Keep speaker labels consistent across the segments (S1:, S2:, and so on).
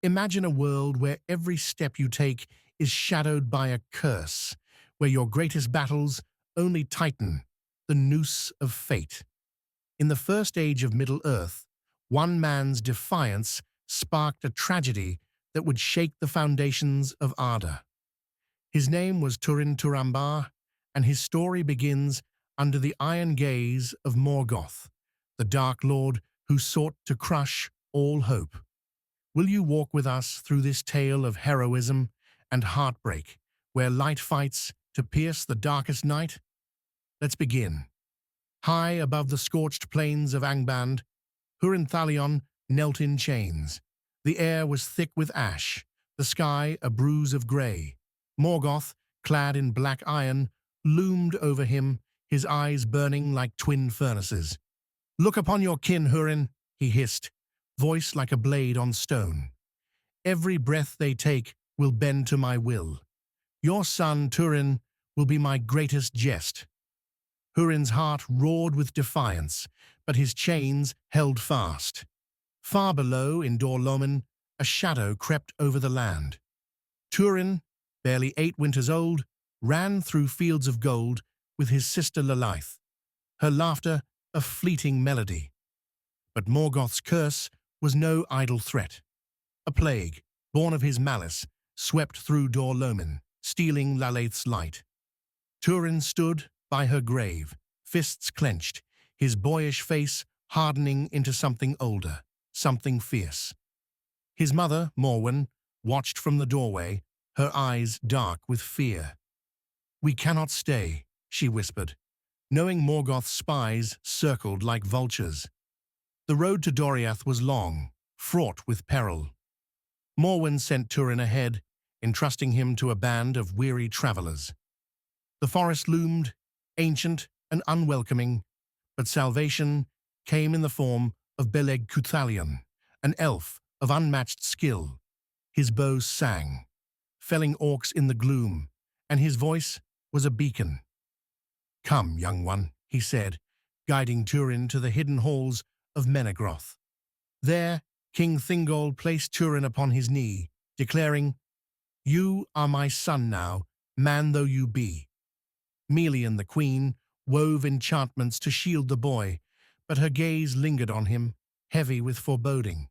S1: Imagine a world where every step you take is shadowed by a curse, where your greatest battles only tighten the noose of fate. In the first age of Middle-earth, one man's defiance sparked a tragedy that would shake the foundations of Arda. His name was Túrin Turambar, and his story begins under the iron gaze of Morgoth, the Dark Lord who sought to crush all hope. Will you walk with us through this tale of heroism and heartbreak, where light fights to pierce the darkest night? Let's begin. High above the scorched plains of Angband, Túrin knelt in chains. The air was thick with ash, the sky a bruise of grey. Morgoth, clad in black iron, loomed over him, his eyes burning like twin furnaces. "Look upon your kin, Húrin," he hissed, voice like a blade on stone. "Every breath they take will bend to my will. Your son, Túrin, will be my greatest jest." Húrin's heart roared with defiance, but his chains held fast. Far below, in Dor Lomin, a shadow crept over the land. Túrin, barely 8 winters old, ran through fields of gold with his sister Lilith, her laughter a fleeting melody. But Morgoth's curse was no idle threat. A plague, born of his malice, swept through Dor Lomin, stealing Lilith's light. Túrin stood by her grave, fists clenched, his boyish face hardening into something older, something fierce. His mother, Morwen, watched from the doorway, her eyes dark with fear. "We cannot stay," she whispered, knowing Morgoth's spies circled like vultures. The road to Doriath was long, fraught with peril. Morwen sent Túrin ahead, entrusting him to a band of weary travelers. The forest loomed, ancient and unwelcoming, but salvation came in the form of Beleg Cuthalion, an elf of unmatched skill. His bow sang, felling orcs in the gloom, and his voice was a beacon. "Come, young one," he said, guiding Túrin to the hidden halls of Menegroth. There, King Thingol placed Túrin upon his knee, declaring, "You are my son now, man though you be." Melian, the queen, wove enchantments to shield the boy, but her gaze lingered on him, heavy with foreboding.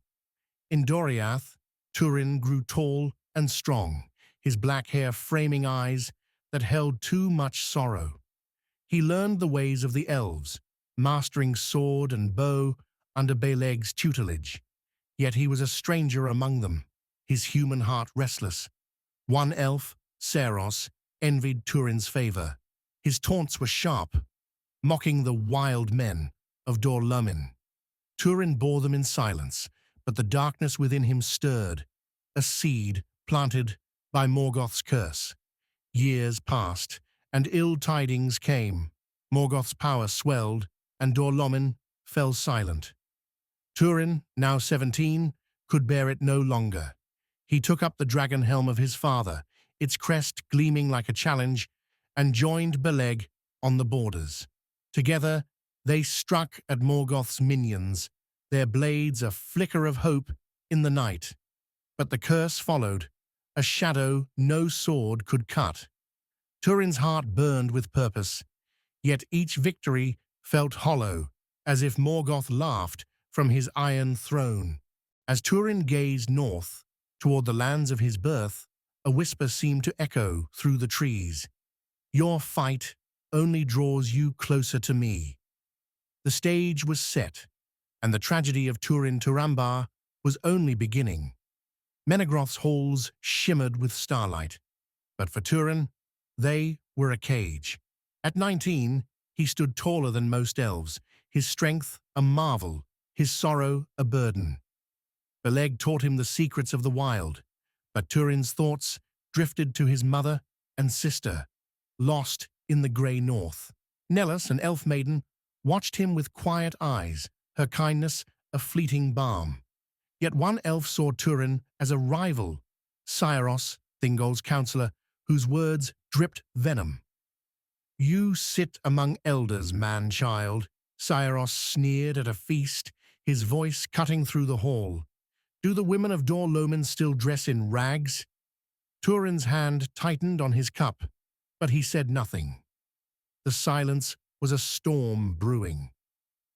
S1: In Doriath, Túrin grew tall and strong, his black hair framing eyes that held too much sorrow. He learned the ways of the elves, mastering sword and bow under Beleg's tutelage. Yet he was a stranger among them, his human heart restless. One elf, Saros, envied Túrin's favor. His taunts were sharp, mocking the wild men of Dor Lomin. Túrin bore them in silence, but the darkness within him stirred, a seed planted by Morgoth's curse. Years passed, and ill tidings came. Morgoth's power swelled, and Dor Lomin fell silent. Túrin, now 17, could bear it no longer. He took up the dragon helm of his father, its crest gleaming like a challenge, and joined Beleg on the borders. Together, they struck at Morgoth's minions, their blades a flicker of hope in the night. But the curse followed, a shadow no sword could cut. Túrin's heart burned with purpose, yet each victory felt hollow, as if Morgoth laughed from his iron throne. As Túrin gazed north, toward the lands of his birth, a whisper seemed to echo through the trees. "Your fight only draws you closer to me." The stage was set, and the tragedy of Túrin Turambar was only beginning. Menegroth's halls shimmered with starlight, but for Túrin, they were a cage. At 19, he stood taller than most elves, his strength a marvel, his sorrow a burden. Beleg taught him the secrets of the wild, but Túrin's thoughts drifted to his mother and sister, lost in the grey north. Nellis, an elf maiden, watched him with quiet eyes, her kindness a fleeting balm. Yet one elf saw Túrin as a rival, Saros, Thingol's counselor, whose words dripped venom. "You sit among elders, man-child," Saros sneered at a feast, his voice cutting through the hall. Do the women of Dor Lomin still dress in rags? Túrin's hand tightened on his cup, but he said nothing. The silence was a storm brewing.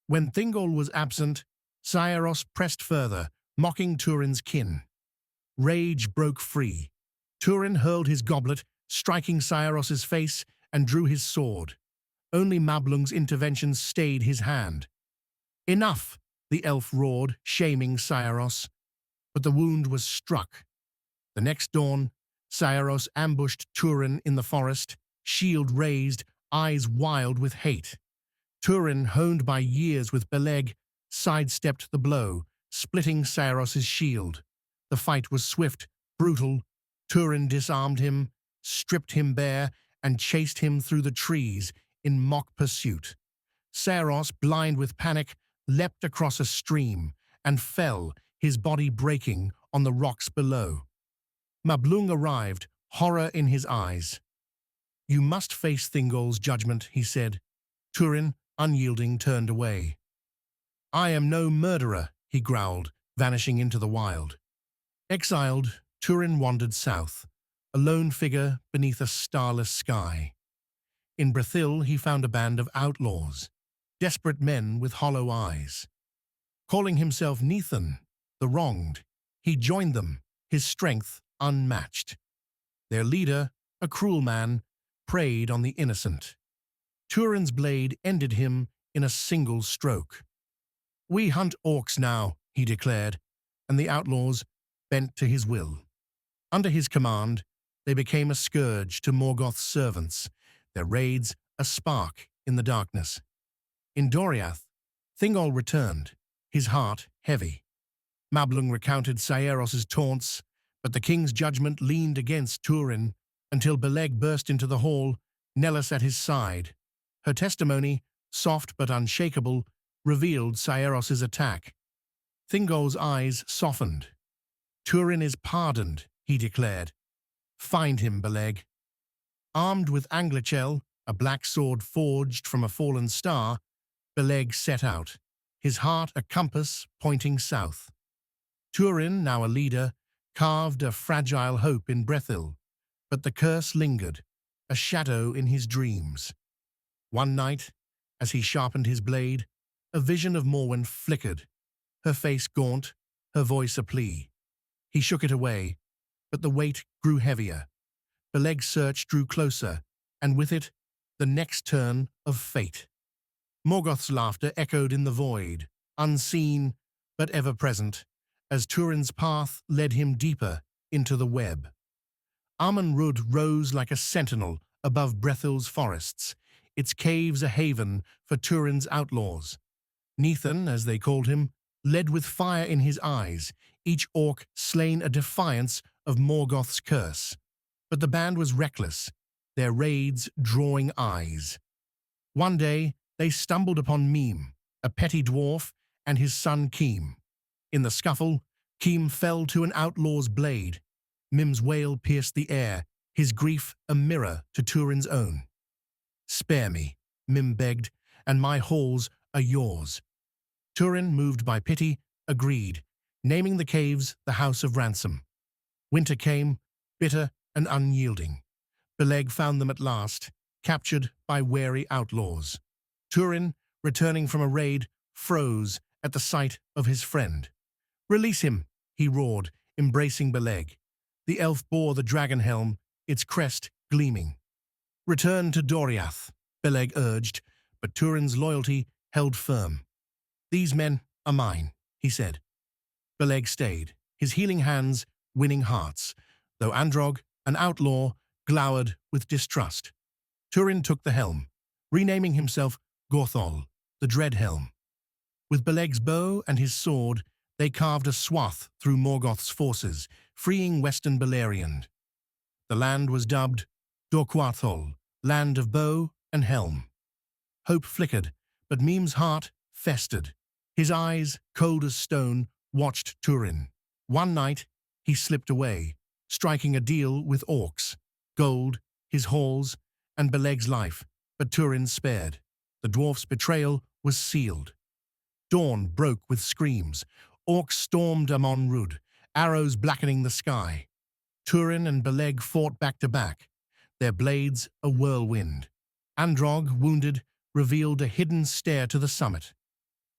S1: When Thingol was absent, Cyaros pressed further, mocking Túrin's kin. Rage broke free. Túrin hurled his goblet, striking Cyaros's face, and drew his sword. Only Mablung's intervention stayed his hand. "Enough!" the elf roared, shaming Cyaros. But the wound was struck. The next dawn, Cyaros ambushed Túrin in the forest, shield raised, eyes wild with hate. Túrin, honed by years with Beleg, sidestepped the blow, splitting Cyros's shield. The fight was swift, brutal. Túrin disarmed him, stripped him bare, and chased him through the trees in mock pursuit. Cyaros, blind with panic, leapt across a stream and fell, his body breaking on the rocks below. Mablung arrived, horror in his eyes. "You must face Thingol's judgment," he said. Túrin, unyielding, turned away. "I am no murderer," he growled, vanishing into the wild. Exiled, Túrin wandered south, a lone figure beneath a starless sky. In Brethil he found a band of outlaws, desperate men with hollow eyes. Calling himself Nethan, the wronged, he joined them, his strength unmatched. Their leader, a cruel man, preyed on the innocent. Túrin's blade ended him in a single stroke. "We hunt orcs now," he declared, and the outlaws bent to his will. Under his command, they became a scourge to Morgoth's servants, their raids a spark in the darkness. In Doriath, Thingol returned, his heart heavy. Mablung recounted Cyaros's taunts, but the king's judgment leaned against Túrin until Beleg burst into the hall, Nellis at his side. Her testimony, soft but unshakable, revealed Cyaros's attack. Thingol's eyes softened. "Túrin is pardoned," he declared. "Find him, Beleg." Armed with Anglichel, a black sword forged from a fallen star, Beleg set out, his heart a compass pointing south. Túrin, now a leader, carved a fragile hope in Brethil, but the curse lingered, a shadow in his dreams. One night, as he sharpened his blade, a vision of Morwen flickered, her face gaunt, her voice a plea. He shook it away, but the weight grew heavier. Beleg's search drew closer, and with it, the next turn of fate. Morgoth's laughter echoed in the void, unseen but ever present, as Túrin's path led him deeper into the web. Amun-Rud rose like a sentinel above Brethil's forests, its caves a haven for Túrin's outlaws. Nethan, as they called him, led with fire in his eyes, each orc slain a defiance of Morgoth's curse. But the band was reckless, their raids drawing eyes. One day, they stumbled upon Mime, a petty dwarf, and his son Keem. In the scuffle, Keem fell to an outlaw's blade. Mime's wail pierced the air, his grief a mirror to Túrin's own. "Spare me," Mime begged, "and my halls are yours." Túrin, moved by pity, agreed, naming the caves the House of Ransom. Winter came, bitter and unyielding. Beleg found them at last, captured by wary outlaws. Túrin, returning from a raid, froze at the sight of his friend. "Release him," he roared, embracing Beleg. The elf bore the dragon helm, its crest gleaming. "Return to Doriath," Beleg urged, but Túrin's loyalty held firm. "These men are mine," he said. Beleg stayed, his healing hands winning hearts, though Androg, an outlaw, glowered with distrust. Túrin took the helm, renaming himself Gorthol, the Dread Helm. With Beleg's bow and his sword, they carved a swath through Morgoth's forces, freeing western Beleriand. The land was dubbed Dorquathol, land of bow and helm. Hope flickered, but Mime's heart festered. His eyes, cold as stone, watched Túrin. One night, he slipped away, striking a deal with orcs, gold, his halls, and Beleg's life, but Túrin spared. The dwarf's betrayal was sealed. Dawn broke with screams. Orcs stormed Amon Rud, arrows blackening the sky. Túrin and Beleg fought back to back, their blades a whirlwind. Androg, wounded, revealed a hidden stair to the summit.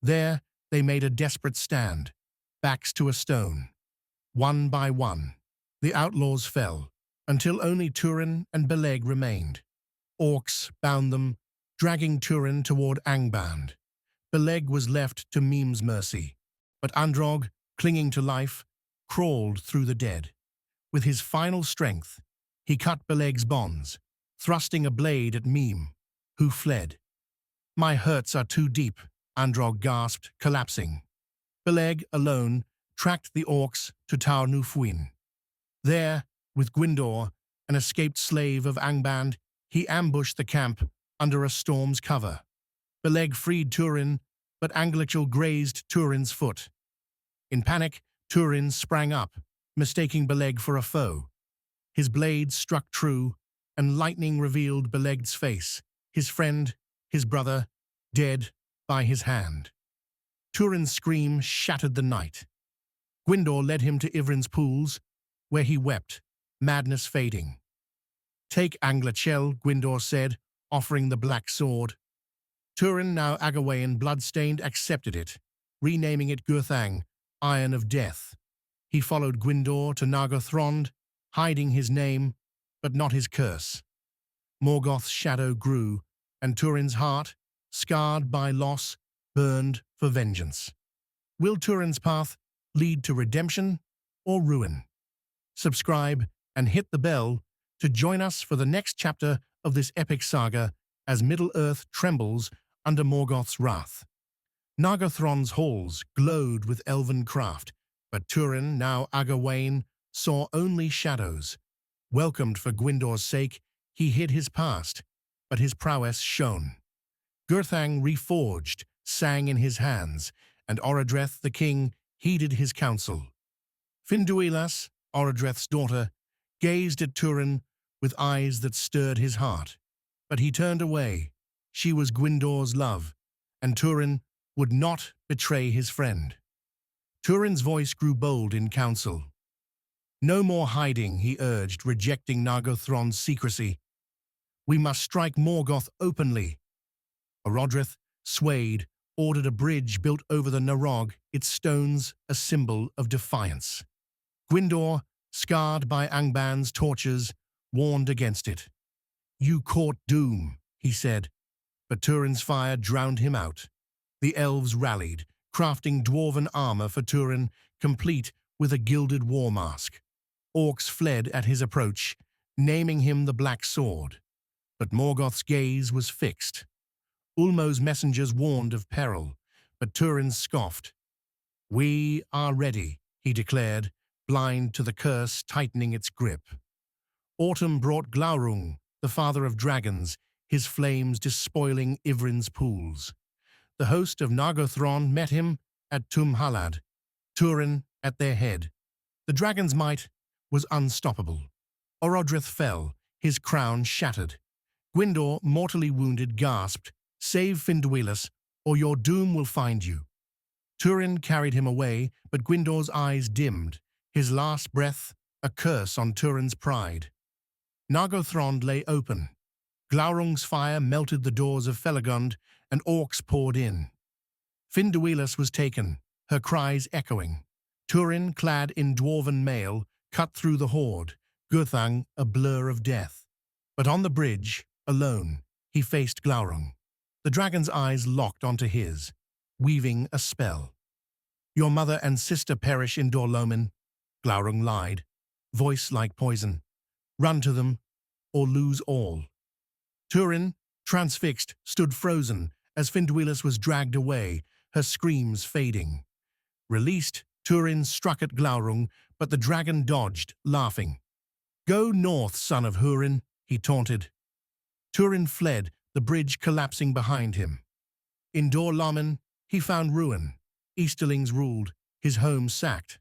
S1: There, they made a desperate stand, backs to a stone. One by one, the outlaws fell, until only Túrin and Beleg remained. Orcs bound them, dragging Túrin toward Angband. Beleg was left to Mime's mercy, but Androg, clinging to life, crawled through the dead. With his final strength, he cut Beleg's bonds, thrusting a blade at Mime, who fled. "My hurts are too deep," Androg gasped, collapsing. Beleg, alone, tracked the orcs to Taur Nufuin. There, with Gwyndor, an escaped slave of Angband, he ambushed the camp under a storm's cover. Beleg freed Túrin, but Anglichel grazed Túrin's foot. In panic, Túrin sprang up, mistaking Beleg for a foe. His blade struck true, and lightning revealed Beleg's face, his friend, his brother, dead by his hand. Túrin's scream shattered the night. Gwyndor led him to Ivrin's pools, where he wept, madness fading. "Take Anglichel," Gwyndor said, offering the black sword. Túrin, now Agawain blood-stained, accepted it, renaming it Gurthang, Iron of Death. He followed Gwyndor to Nargothrond, hiding his name, but not his curse. Morgoth's shadow grew, and Túrin's heart, scarred by loss, burned for vengeance. Will Túrin's path lead to redemption or ruin? Subscribe and hit the bell to join us for the next chapter of this epic saga as Middle-earth trembles under Morgoth's wrath. Nargothrond's halls glowed with elven craft, but Túrin, now Agawain, saw only shadows. Welcomed for Gwyndor's sake, he hid his past, but his prowess shone. Gurthang, reforged, sang in his hands, and Orodreth the king heeded his counsel. Finduilas, Orodreth's daughter, gazed at Túrin with eyes that stirred his heart. But he turned away. She was Gwyndor's love, and Túrin would not betray his friend. Túrin's voice grew bold in council. "No more hiding," he urged, rejecting Nargothrond's secrecy. "We must strike Morgoth openly." Orodreth, swayed, ordered a bridge built over the Narog, its stones a symbol of defiance. Gwyndor, scarred by Angband's tortures, warned against it. "You court doom," he said, but Túrin's fire drowned him out. The elves rallied, crafting dwarven armor for Túrin, complete with a gilded war mask. Orcs fled at his approach, naming him the Black Sword. But Morgoth's gaze was fixed. Ulmo's messengers warned of peril, but Túrin scoffed. "We are ready," he declared, blind to the curse tightening its grip. Autumn brought Glaurung, the father of dragons, his flames despoiling Ivrin's pools. The host of Nargothrond met him at Tumhalad, Túrin at their head. The dragon's might was unstoppable. Orodreth fell, his crown shattered. Gwyndor, mortally wounded, gasped, "Save Finduilas, or your doom will find you." Túrin carried him away, but Gwyndor's eyes dimmed, his last breath a curse on Túrin's pride. Nargothrond lay open. Glaurung's fire melted the doors of Felagund, and orcs poured in. Finduilas was taken, her cries echoing. Túrin, clad in dwarven mail, cut through the horde, Gurthang a blur of death. But on the bridge, alone, he faced Glaurung. The dragon's eyes locked onto his, weaving a spell. "Your mother and sister perish in Dorlomin," Glaurung lied, voice like poison. "Run to them, or lose all." Túrin, transfixed, stood frozen as Finduilas was dragged away, her screams fading. Released, Túrin struck at Glaurung, but the dragon dodged, laughing. "Go north, son of Húrin," he taunted. Túrin fled, the bridge collapsing behind him. In Dorlomin, he found ruin. Easterlings ruled, his home sacked.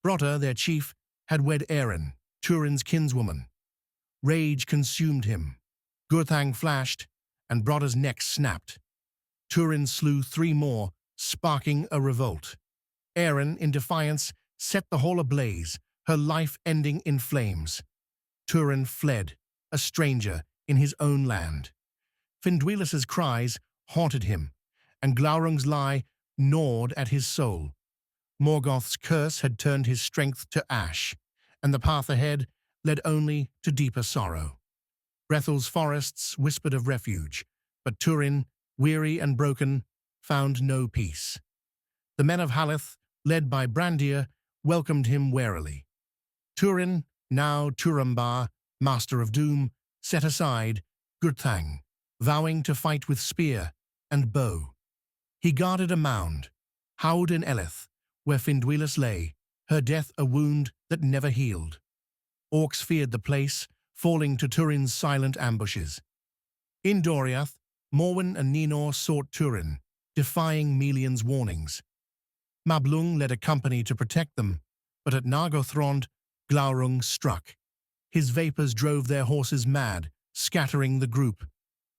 S1: Brotta, their chief, had wed Erin, Túrin's kinswoman. Rage consumed him. Gurthang flashed, and Brotta's neck snapped. Túrin slew 3 more, sparking a revolt. Erin, in defiance, set the hall ablaze, her life ending in flames. Túrin fled, a stranger, in his own land. Finduilas's cries haunted him, and Glaurung's lie gnawed at his soul. Morgoth's curse had turned his strength to ash, and the path ahead led only to deeper sorrow. Brethel's forests whispered of refuge, but Túrin, weary and broken, found no peace. The men of Haleth, led by Brandir, welcomed him warily. Túrin, now Turambar, master of doom, set aside Gurthang, vowing to fight with spear and bow. He guarded a mound, Howd in Eleth, where Finduilas lay, her death a wound that never healed. Orcs feared the place, falling to Túrin's silent ambushes. In Doriath, Morwen and Ninor sought Túrin, defying Melion's warnings. Mablung led a company to protect them, but at Nargothrond, Glaurung struck. His vapors drove their horses mad, scattering the group.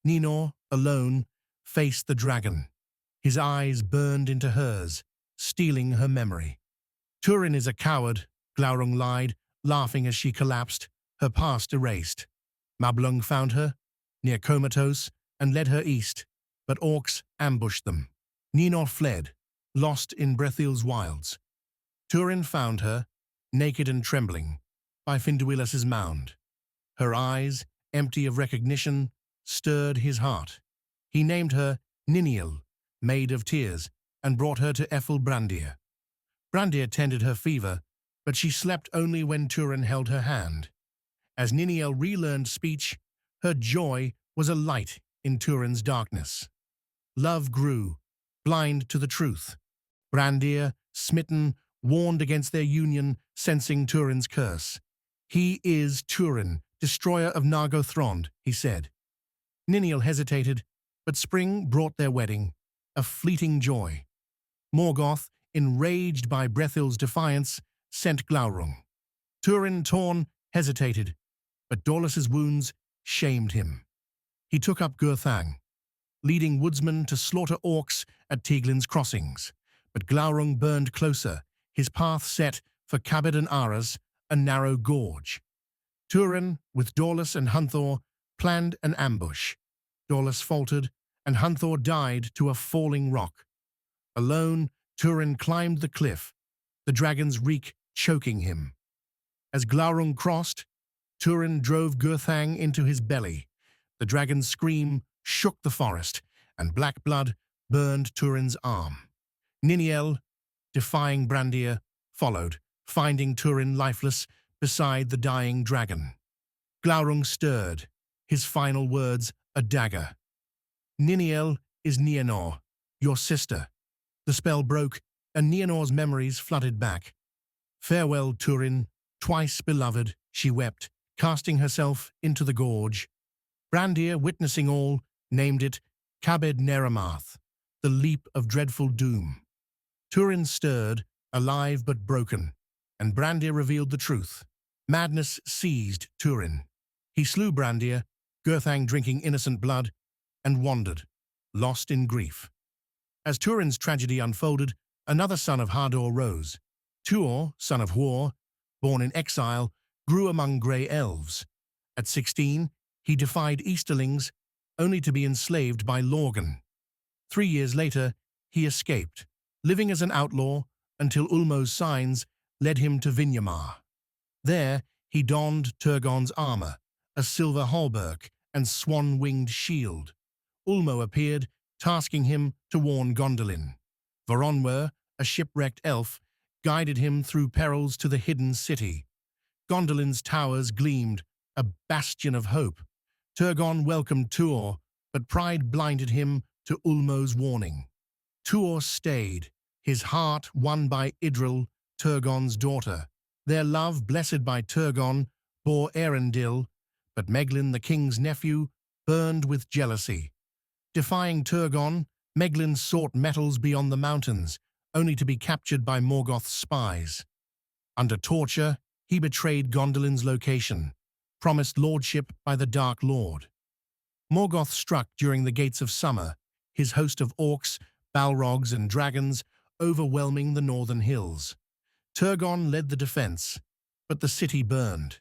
S1: Ninor, alone, faced the dragon. His eyes burned into hers, stealing her memory. Túrin is a coward, Glaurung lied, laughing as she collapsed, her past erased. Mablung found her, near comatose, and led her east, but orcs ambushed them. Ninor fled, lost in Brethil's wilds. Túrin found her, naked and trembling, by Finduilas's mound. Her eyes, empty of recognition, stirred his heart. He named her Niniel, Maid of Tears, and brought her to Ethel Brandir. Brandir tended her fever, but she slept only when Túrin held her hand. As Niniel relearned speech, her joy was a light in Túrin's darkness. Love grew, blind to the truth. Brandir, smitten, warned against their union, sensing Túrin's curse. "He is Túrin, destroyer of Nargothrond," he said. Niniel hesitated, but spring brought their wedding, a fleeting joy. Morgoth, enraged by Brethil's defiance, sent Glaurung. Túrin, torn, hesitated, but Dorlus's wounds shamed him. He took up Gurthang, leading woodsmen to slaughter orcs at Tieglin's crossings. But Glaurung burned closer, his path set for Cabed and Aras, a narrow gorge. Túrin, with Dorlus and Hunthor, planned an ambush. Dorlus faltered, and Hunthor died to a falling rock. Alone, Túrin climbed the cliff, the dragon's reek choking him. As Glaurung crossed, Túrin drove Gurthang into his belly. The dragon's scream shook the forest, and black blood burned Túrin's arm. Niniel, defying Brandir, followed, finding Túrin lifeless beside the dying dragon. Glaurung stirred, his final words a dagger. "Niniel is Nienor, your sister." The spell broke, and Nienor's memories flooded back. "Farewell, Túrin, twice beloved," she wept, casting herself into the gorge. Brandir, witnessing all, named it Cabed Neramath, the leap of dreadful doom. Túrin stirred, alive but broken, and Brandir revealed the truth. Madness seized Túrin. He slew Brandir, Gurthang drinking innocent blood, and wandered, lost in grief. As Túrin's tragedy unfolded, another son of Hador rose. Tuor, son of Huor, born in exile, grew among grey elves. At 16, he defied Easterlings, only to be enslaved by Lorgan. 3 years later, he escaped, living as an outlaw until Ulmo's signs led him to Vinyamar. There, he donned Turgon's armor, a silver hauberk and swan-winged shield. Ulmo appeared, tasking him to warn Gondolin. Voronwer, a shipwrecked elf, guided him through perils to the hidden city. Gondolin's towers gleamed, a bastion of hope. Turgon welcomed Tuor, but pride blinded him to Ulmo's warning. Tuor stayed, his heart won by Idril, Turgon's daughter. Their love, blessed by Turgon, bore Erendil, but Meglin, the king's nephew, burned with jealousy. Defying Turgon, Meglin sought metals beyond the mountains, only to be captured by Morgoth's spies. Under torture, he betrayed Gondolin's location, promised lordship by the Dark Lord. Morgoth struck during the Gates of Summer, his host of orcs, balrogs, and dragons overwhelming the northern hills. Turgon led the defense, but the city burned.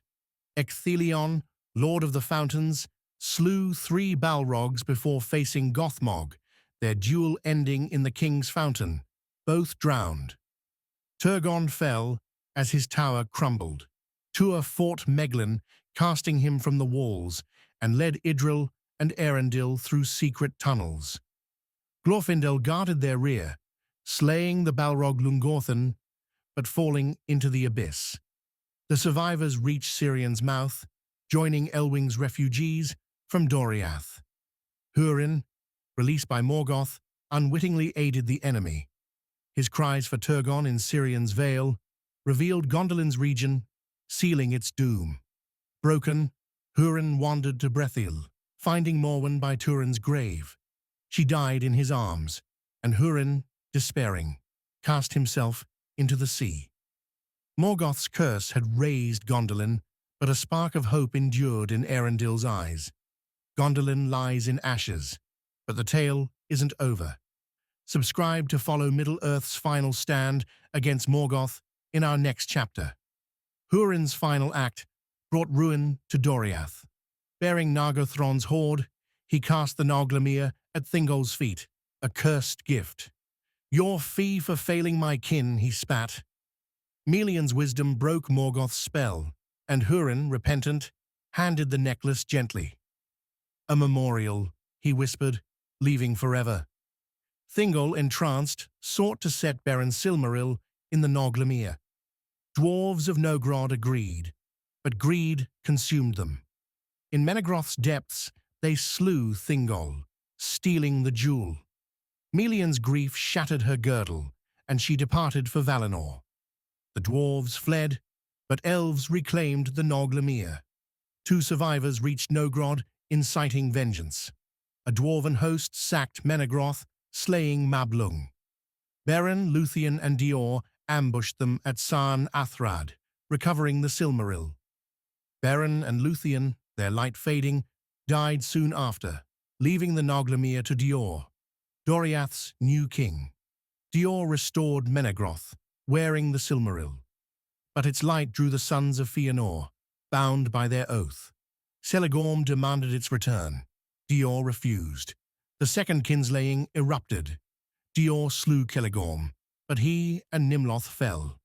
S1: Ecthelion, Lord of the Fountains, slew 3 Balrogs before facing Gothmog, their duel ending in the King's Fountain, both drowned. Turgon fell as his tower crumbled. Tuor fought Meglin, casting him from the walls, and led Idril and Eärendil through secret tunnels. Glorfindel guarded their rear, slaying the Balrog Lungorthen, but falling into the abyss. The survivors reached Sirion's mouth, joining Elwing's refugees from Doriath. Húrin, released by Morgoth, unwittingly aided the enemy. His cries for Turgon in Sirion's Vale revealed Gondolin's region, sealing its doom. Broken, Húrin wandered to Brethil, finding Morwen by Túrin's grave. She died in his arms, and Húrin, despairing, cast himself into the sea. Morgoth's curse had razed Gondolin, but a spark of hope endured in Eärendil's eyes. Gondolin lies in ashes, but the tale isn't over. Subscribe to follow Middle-earth's final stand against Morgoth in our next chapter. Húrin's final act brought ruin to Doriath. Bearing Nargothron's horde, he cast the Noglamir at Thingol's feet, a cursed gift. "Your fee for failing my kin," he spat. Melion's wisdom broke Morgoth's spell, and Húrin, repentant, handed the necklace gently. "A memorial," he whispered, leaving forever. Thingol, entranced, sought to set Baron Silmaril in the Noglamir. Dwarves of Nogrod agreed, but greed consumed them. In Menegroth's depths, they slew Thingol, stealing the jewel. Melion's grief shattered her girdle, and she departed for Valinor. The dwarves fled, but elves reclaimed the Noglamir. 2 survivors reached Nogrod, inciting vengeance. A dwarven host sacked Menegroth, slaying Mablung. Beren, Luthien, and Dior ambushed them at Sarn Athrad, recovering the Silmaril. Beren and Luthien, their light fading, died soon after, leaving the Noglamir to Dior, Doriath's new king. Dior restored Menegroth, wearing the Silmaril. But its light drew the sons of Fëanor, bound by their oath. Celegorm demanded its return. Dior refused. The second kinslaying erupted. Dior slew Celegorm, but he and Nimloth fell.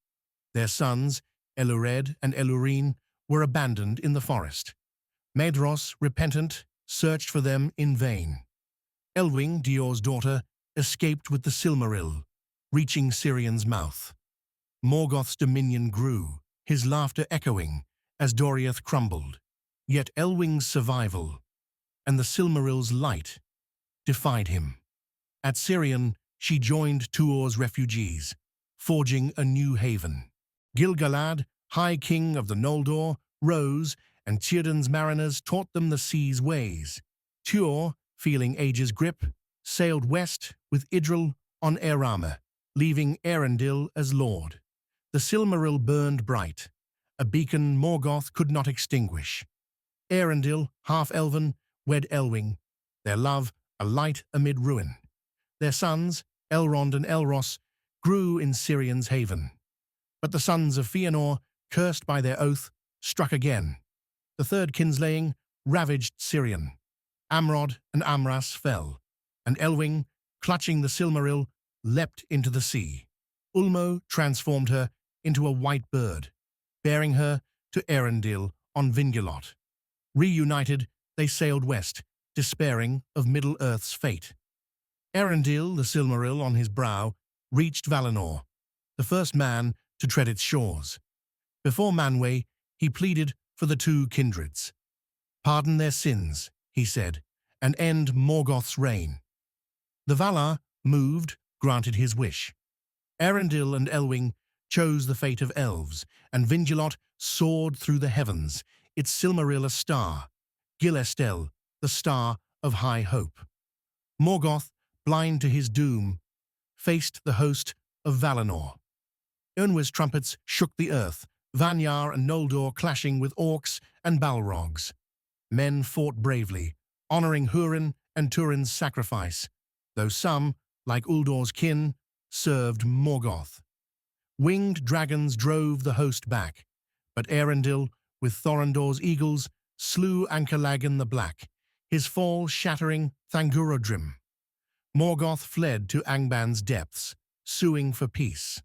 S1: Their sons, Elured and Elurine, were abandoned in the forest. Maedhros, repentant, searched for them in vain. Elwing, Dior's daughter, escaped with the Silmaril, reaching Sirion's mouth. Morgoth's dominion grew, his laughter echoing, as Doriath crumbled. Yet Elwing's survival, and the Silmaril's light, defied him. At Sirion, she joined Tuor's refugees, forging a new haven. Gil-galad, High King of the Noldor, rose, and Tyrdan's mariners taught them the sea's ways. Tuor, feeling age's grip, sailed west with Idril on Eärama, leaving Eärendil as lord. The Silmaril burned bright, a beacon Morgoth could not extinguish. Eärendil, half-elven, wed Elwing, their love a light amid ruin. Their sons, Elrond and Elros, grew in Sirion's haven. But the sons of Fëanor, cursed by their oath, struck again. The third kinslaying ravaged Sirion. Amrod and Amras fell, and Elwing, clutching the Silmaril, leapt into the sea. Ulmo transformed her into a white bird, bearing her to Eärendil on Vingilot. Reunited, they sailed west, despairing of Middle-earth's fate. Eärendil, the Silmaril on his brow, reached Valinor, the first man to tread its shores. Before Manwë, he pleaded for the 2 kindreds. "Pardon their sins," he said, "and end Morgoth's reign." The Valar, moved, granted his wish. Eärendil and Elwing chose the fate of elves, and Vingilot soared through the heavens, its Silmaril a star, Gil-Estel, the star of high hope. Morgoth, blind to his doom, faced the host of Valinor. Eönwë's trumpets shook the earth, Vanyar and Noldor clashing with orcs and Balrogs. Men fought bravely, honoring Húrin and Túrin's sacrifice, though some, like Uldor's kin, served Morgoth. Winged dragons drove the host back, but Eärendil, with Thorondor's eagles, slew Anchalagan the Black, his fall shattering Thangurodrim. Morgoth fled to Angban's depths, suing for peace.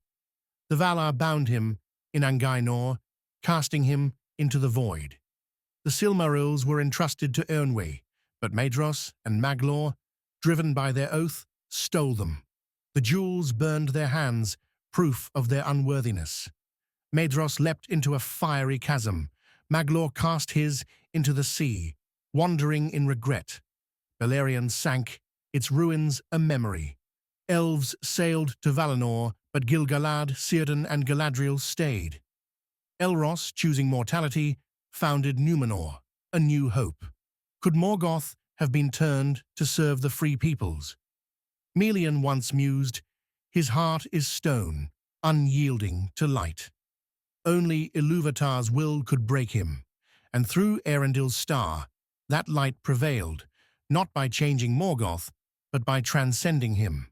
S1: The Valar bound him in Angainor, casting him into the void. The Silmarils were entrusted to Eärnwy, but Maedhros and Maglor, driven by their oath, stole them. The jewels burned their hands, proof of their unworthiness. Maedhros leapt into a fiery chasm. Maglor cast his into the sea, wandering in regret. Beleriand sank, its ruins a memory. Elves sailed to Valinor, but Gil-galad, Círdan, and Galadriel stayed. Elros, choosing mortality, founded Númenor, a new hope. Could Morgoth have been turned to serve the free peoples? Melian once mused, his heart is stone, unyielding to light. Only Ilúvatar's will could break him, and through Eärendil's star, that light prevailed, not by changing Morgoth, but by transcending him.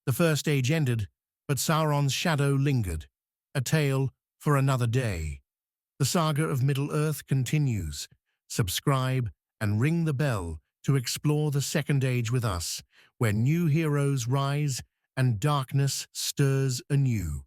S1: The First Age ended, but Sauron's shadow lingered, a tale for another day. The saga of Middle-earth continues. Subscribe and ring the bell to explore the Second Age with us, where new heroes rise and darkness stirs anew.